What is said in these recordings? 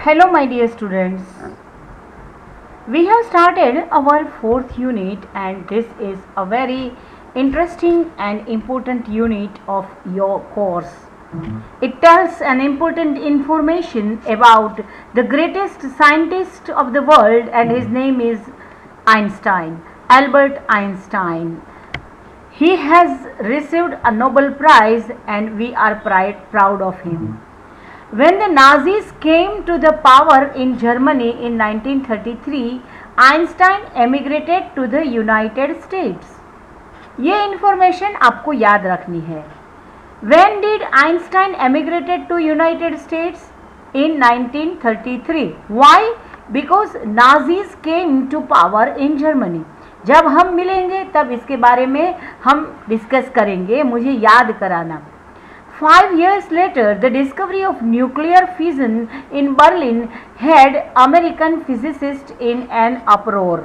Hello, my dear students. We have started our fourth unit, and this is a very interesting and important unit of your course. It tells an important information about the greatest scientist of the world, and his name is Einstein, Albert Einstein. He has received a Nobel Prize, and we are proud of him. When the Nazis came to the power in Germany in 1933, Einstein emigrated to the United States. ये information आपको याद रखनी है. When did Einstein emigrated to United States? In 1933. Why? Because Nazis came to power in Germany. जब हम मिलेंगे तब इसके बारे में हम डिस्कस करेंगे, मुझे याद कराना. 5 years later, the discovery of nuclear fission in Berlin had American physicists in an uproar.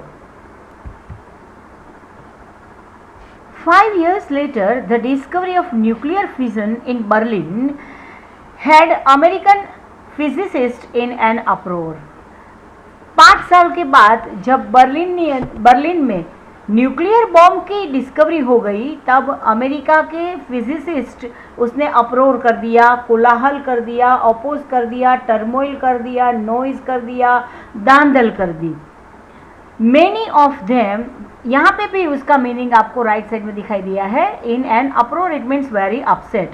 5 years later, the discovery of nuclear fission in Berlin had American physicists in an uproar. 5 साल के बाद जब Berlin में nuclear bomb की discovery हो गई, तब America के फिजिसिस्ट उसने अप्रोर कर दिया, कोलाहल कर दिया, अपोज कर दिया, टर्मोइल कर दिया, नॉइज कर दिया, दांदल कर दी. मेनी ऑफ देम, यहाँ पे भी उसका मीनिंग आपको राइट साइड में दिखाई दिया है. In an अप्रोर it means very upset.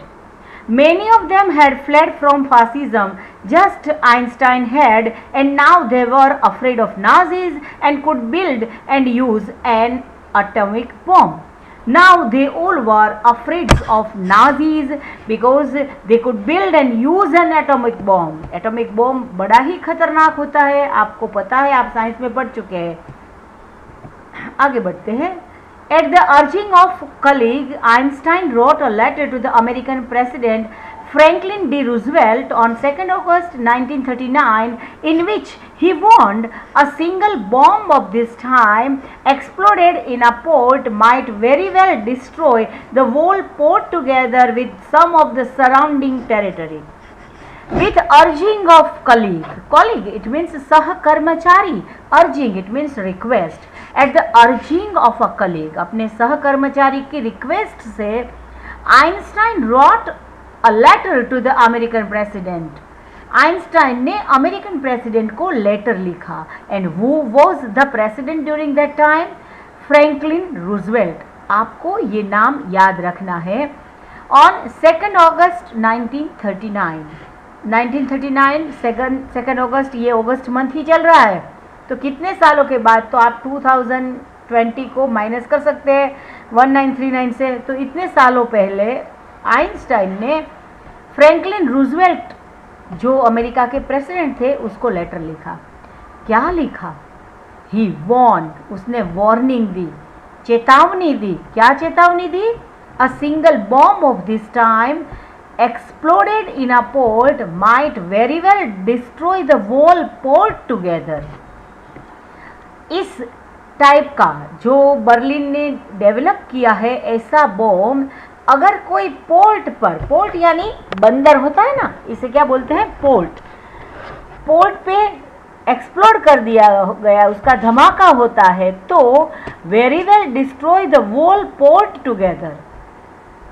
Many of them had fled from fascism, just Einstein had, and now they were afraid of Nazis and could build and use an atomic bomb. Now they all were afraid of Nazis because they could build and use an atomic bomb. Atomic bomb बड़ा ही खतरनाक होता है, आपको पता है, आप science में पढ़ चुके हैं. आगे बढ़ते हैं. At the urging of colleague, Einstein wrote a letter to the American President Franklin D. Roosevelt on 2nd August 1939, in which he warned a single bomb of this time exploded in a port might very well destroy the whole port together with some of the surrounding territory. With urging of colleague it means सहकर्मचारी, urging it means request. At the urging of a colleague, अपने सहकर्मचारी की request से Einstein wrote a letter to the American president. Einstein ने American president को letter लिखा. And who was the president during that time? Franklin Roosevelt. आपको ये नाम याद रखना है. On 2nd August 1939, 2nd अगस्त, ये अगस्त मंथ ही चल रहा है, तो कितने सालों के बाद, तो आप 2020 को माइनस कर सकते हैं 1939 से. तो इतने सालों पहले आइंस्टाइन ने फ्रैंकलिन रूजवेल्ट, जो अमेरिका के प्रेसिडेंट थे, उसको लेटर लिखा. क्या लिखा? ही वॉर्न, उसने वार्निंग दी, चेतावनी दी. क्या चेतावनी दी? A single bomb of this time exploded in a port might very well destroy the whole port together. इस टाइप का जो बर्लिन ने डेवलप किया है, ऐसा बॉम्ब अगर कोई पोर्ट पर, पोर्ट यानी बंदर होता है ना, इसे क्या बोलते हैं? पोर्ट. पोर्ट पे एक्सप्लोड कर दिया गया, उसका धमाका होता है, तो very well destroy the whole port together.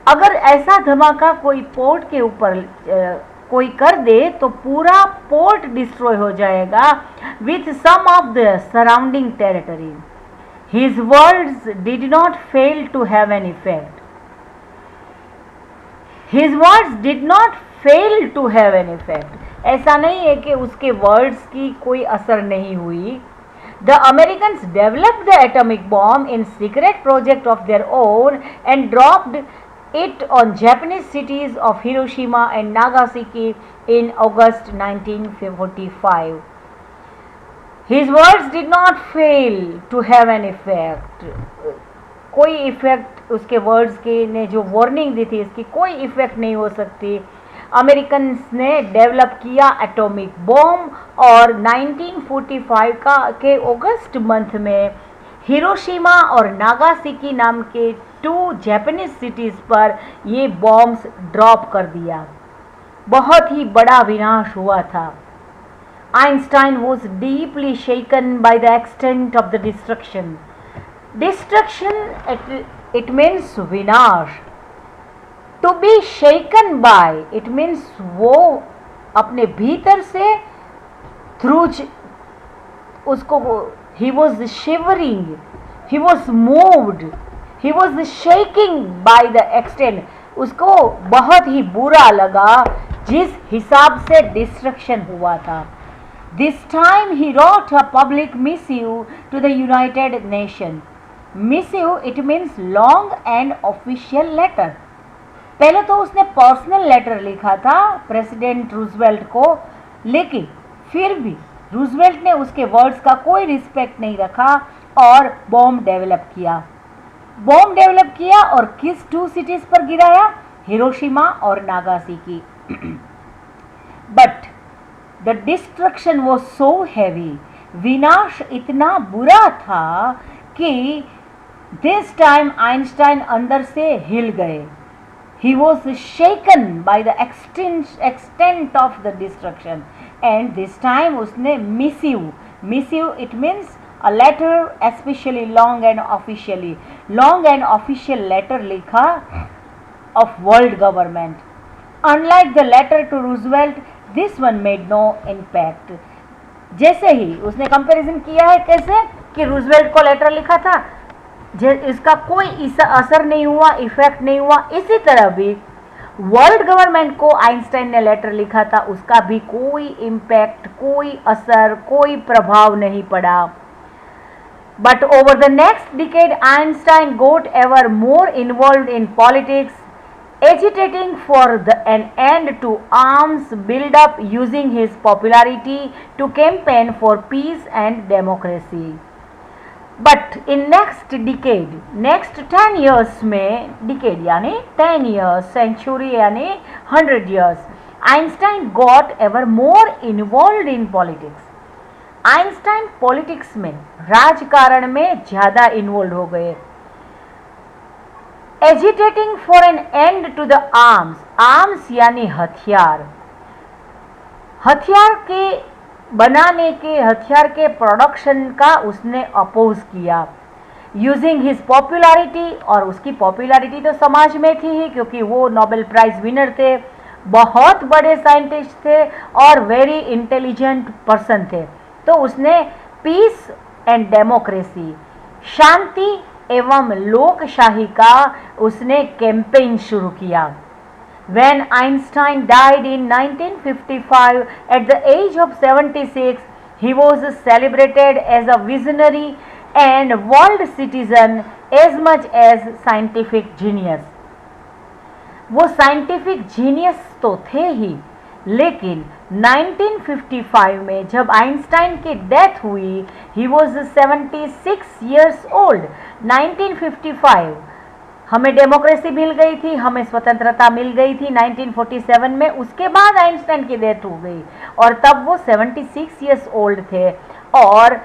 अगर ऐसा धमाका कोई पोर्ट के ऊपर कोई कर दे तो पूरा पोर्ट डिस्ट्रॉय हो जाएगा with some of the surrounding territory. His words did not fail to have an effect. His words did not fail to have an effect. ऐसा नहीं है कि उसके वर्ड्स की कोई असर नहीं हुई. The Americans developed the atomic bomb in secret project of their own and dropped it on Japanese cities of Hiroshima and Nagasaki in August 1945. His words did not fail to have an effect. कोई effect उसके words के ने जो warning दी थी, इसकी कोई effect नहीं हो सकती. अमेरिकन ने डेवलप किया एटॉमिक बॉम्ब, और 1945 के अगस्त मंथ में हिरोशिमा और नागासाकी नाम के 2 जापानीज सिटीज़ पर ये बॉम्ब्स ड्रॉप कर दिया. बहुत ही बड़ा विनाश हुआ था. Einstein was deeply shaken by the extent of the destruction. Destruction, it means vinash. To be shaken by, it means वो अपने भीतर से थ्रू उसको, he was shivering, he was moved, he was shaking by the extent. उसको बहुत ही बुरा लगा जिस हिसाब से डिस्ट्रक्शन हुआ था. This time he wrote a public missive to the United Nations. Missive, it means long and official letter. पहले तो उसने पर्सनल लेटर लिखा था प्रेसिडेंट रूजवेल्ट को, लेकिन फिर भी रूजवेल्ट ने उसके वर्ड्स का कोई रिस्पेक्ट नहीं रखा और बॉम्ब डेवलप किया और किस 2 सिटीज पर गिराया? हिरोशिमा और Nagasaki. But the destruction was so heavy, विनाश इतना बुरा था कि दिस टाइम आइंस्टाइन अंदर से हिल गए. He was shaken by the extent of the destruction, and this time उसने missive it means a letter, especially long and official letter लिखा of world government. Unlike the letter to Roosevelt, this one made no impact. जैसे ही उसने comparison किया है कैसे कि Roosevelt को letter लिखा था, इसका कोई असर नहीं हुआ, इफेक्ट नहीं हुआ, इसी तरह भी वर्ल्ड गवर्नमेंट को आइंस्टाइन ने लेटर लिखा था, उसका भी कोई इम्पैक्ट, कोई असर, कोई प्रभाव नहीं पड़ा. But over the next decade Einstein got ever more involved in politics, agitating for an end to arms build-up, using his popularity to campaign for peace and democracy. But in next 10 years में, decade यानी 10 years, century यानी 100 years, Einstein got ever more involved in politics. Einstein politics में, राजकारण में ज़्यादा involve हो गए. Agitating for an end to the arms यानी हथियार के प्रोडक्शन का उसने अपोज किया. यूजिंग हिज पॉपुलैरिटी, और उसकी पॉपुलैरिटी तो समाज में थी ही क्योंकि वो नोबेल प्राइज विनर थे, बहुत बड़े साइंटिस्ट थे और वेरी इंटेलिजेंट पर्सन थे. तो उसने पीस एंड डेमोक्रेसी, शांति एवं लोकशाही का उसने कैंपेन शुरू किया. When Einstein died in 1955 at the age of 76, he was celebrated as a visionary and world citizen as much as scientific genius. वो साइंटिफिक जीनियस तो थे ही, लेकिन 1955 में जब आइंस्टाइन की डेथ हुई, he was 76 years old. 1955 हमें डेमोक्रेसी मिल गई थी, हमें स्वतंत्रता मिल गई थी 1947 में. उसके बाद आइंस्टाइन की डेथ हो गई और तब वो 76 years old थे और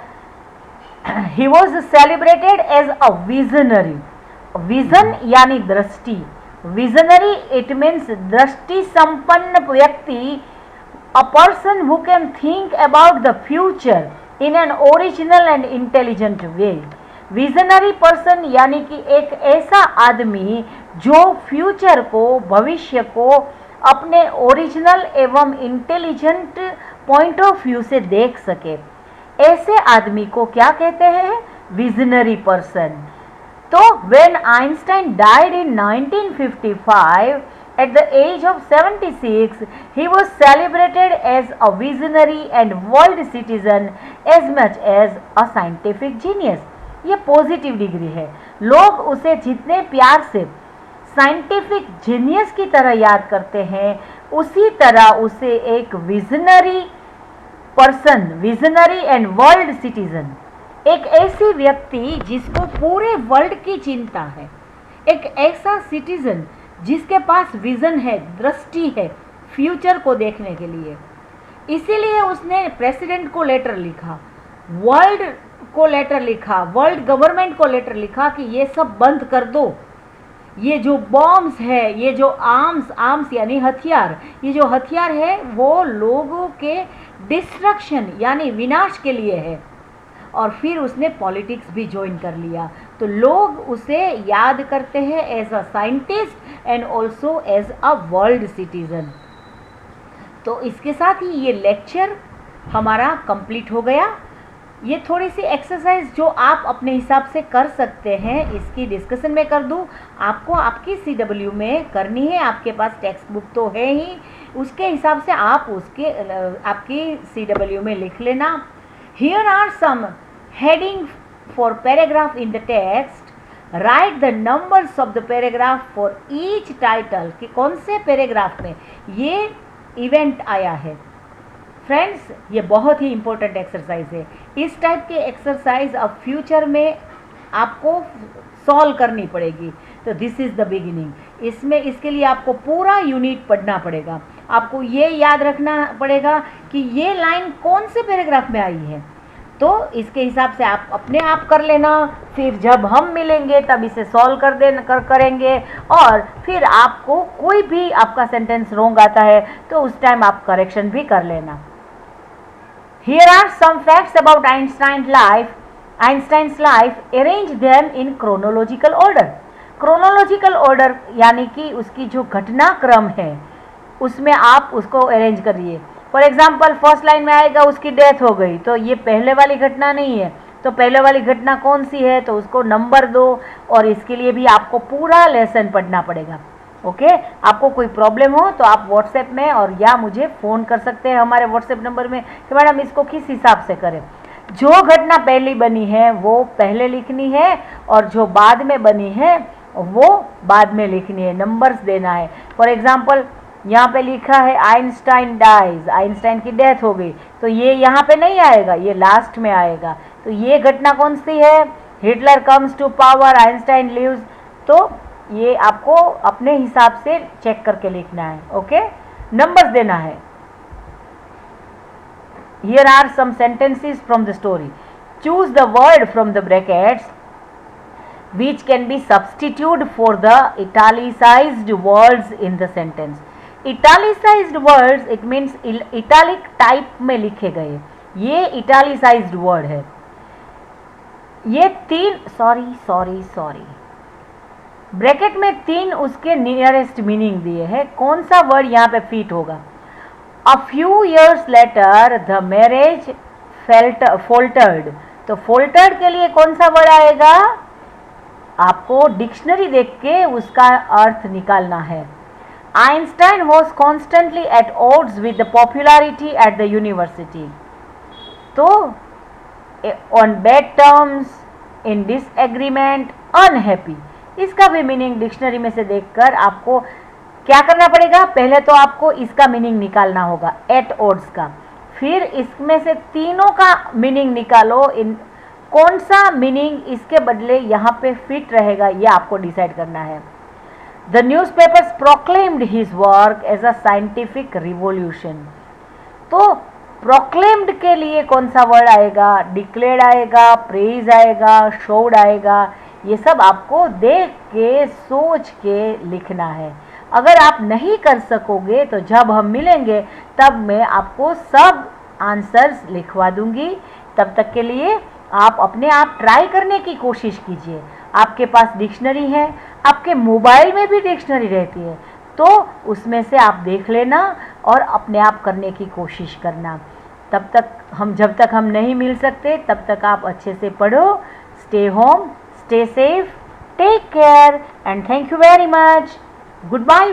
he was celebrated as a visionary. Vision यानी दृष्टि, विजनरी इट मीन्स दृष्टि संपन्न व्यक्ति, a person who can think about the future in an original and intelligent way. Visionary person यानी कि एक ऐसा आदमी जो फ्यूचर को, भविष्य को अपने ओरिजिनल एवं इंटेलिजेंट पॉइंट ऑफ व्यू से देख सके. ऐसे आदमी को क्या कहते हैं? Visionary person. तो when Einstein died in 1955 at the age of 76, he was celebrated as a visionary and world citizen as much as a scientific genius. ये पॉजिटिव डिग्री है. लोग उसे जितने प्यार से साइंटिफिक जीनियस की तरह याद करते हैं, उसी तरह उसे एक visionary person, visionary and world citizen, एक ऐसी व्यक्ति जिसको पूरे वर्ल्ड की चिंता है, एक ऐसा सिटीजन जिसके पास विजन है, दृष्टि है फ्यूचर को देखने के लिए. इसीलिए उसने प्रेसिडेंट को लेटर लिखा, वर्ल्ड को लेटर लिखा, वर्ल्ड गवर्नमेंट को लेटर लिखा कि ये सब बंद कर दो. ये जो बॉम्ब्स है, ये जो आर्म्स यानी हथियार, ये जो हथियार है वो लोगों के डिस्ट्रक्शन यानी विनाश के लिए है। और फिर उसने पॉलिटिक्स भी ज्वाइन कर लिया। तो लोग उसे याद करते हैं as a scientist and also as a world citizen. तो इसके साथ ही ये लेक्चर हमारा कंप्लीट हो गया। ये थोड़ी सी एक्सरसाइज जो आप अपने हिसाब से कर सकते हैं, इसकी डिस्कशन में कर दूं। आपको आपकी CW में करनी है, आपके पास टेक्स्ट बुक तो है ही, उसके हिसाब से आप उसके आपकी CW में लिख लेना। Here are some heading for paragraph in the text. Write the numbers of the paragraph for each title, कि कौन से पैराग्राफ में ये इवेंट आया है। फ्रेंड्स, ये बहुत ही इंपॉर्टेंट एक्सरसाइज है। इस टाइप के एक्सरसाइज अब फ्यूचर में आपको सॉल्व करनी पड़ेगी। तो दिस इज़ द बिगिनिंग। इसमें इसके लिए आपको पूरा यूनिट पढ़ना पड़ेगा। आपको ये याद रखना पड़ेगा कि ये लाइन कौन से पैराग्राफ में आई है। तो इसके हिसाब से आप अपने आप कर लेना। फिर जब हम मिलेंगे तब इसे सॉल्व करेंगे। और फिर आपको कोई भी आपका सेंटेंस रॉन्ग आता है तो उस टाइम आप करेक्शन भी कर लेना। Here are some facts about Einstein's life. Arrange them in chronological order. Chronological order यानी कि उसकी जो घटनाक्रम है उसमें आप उसको अरेंज करिए। फॉर एग्जाम्पल फर्स्ट लाइन में आएगा उसकी डेथ हो गई, तो ये पहले वाली घटना नहीं है। तो पहले वाली घटना कौन सी है, तो उसको नंबर दो। और इसके लिए भी आपको पूरा लेसन पढ़ना पड़ेगा। ओके, आपको कोई प्रॉब्लम हो तो आप व्हाट्सएप में और या मुझे फ़ोन कर सकते हैं हमारे व्हाट्सएप नंबर में कि मैडम इसको किस हिसाब से करें। जो घटना पहली बनी है वो पहले लिखनी है और जो बाद में बनी है वो बाद में लिखनी है, नंबर्स देना है। फॉर एग्जाम्पल यहाँ पे लिखा है आइंस्टाइन डाइज, आइंस्टाइन की डेथ हो गई, तो ये यहाँ पे नहीं आएगा, ये लास्ट में आएगा। तो ये घटना कौन सी है, Hitler comes to power, Einstein lives. तो ये आपको अपने हिसाब से चेक करके लिखना है। ओके, नंबर्स देना है। Here are some sentences from the story. Choose the word from the brackets which can be substituted for the italicized words in the sentence. Italicized words, it means italic type में लिखे गए, ये italicized word है। ये bracket में 3 उसके nearest meaning दिए हैं। कौन सा वर्ड यहाँ पे फिट होगा। A few years later the marriage faltered. तो faltered के लिए कौन सा वर्ड आएगा, आपको डिक्शनरी देख के उसका अर्थ निकालना है। Einstein was constantly at odds with the popularity at the university. तो on bad terms, in disagreement, unhappy, इसका भी मीनिंग डिक्शनरी में से देखकर आपको क्या करना पड़ेगा। पहले तो आपको इसका मीनिंग निकालना होगा, एट ऑड्स का। फिर इसमें से तीनों का मीनिंग निकालो, इन कौन सा मीनिंग इसके बदले यहाँ पे फिट रहेगा, ये आपको डिसाइड करना है। The newspapers proclaimed his work as a scientific revolution. तो प्रोक्लेम्ड के लिए कौन सा वर्ड आएगा, डिक्लेयर्ड आएगा, प्रेज आएगा, शोड आएगा। ये सब आपको देख के सोच के लिखना है। अगर आप नहीं कर सकोगे तो जब हम मिलेंगे तब मैं आपको सब आंसर्स लिखवा दूंगी। तब तक के लिए आप अपने आप ट्राई करने की कोशिश कीजिए। आपके पास डिक्शनरी है, आपके मोबाइल में भी डिक्शनरी रहती है, तो उसमें से आप देख लेना और अपने आप करने की कोशिश करना। जब तक हम नहीं मिल सकते तब तक आप अच्छे से पढ़ो। Stay home, stay safe, take care, and thank you very much. Goodbye.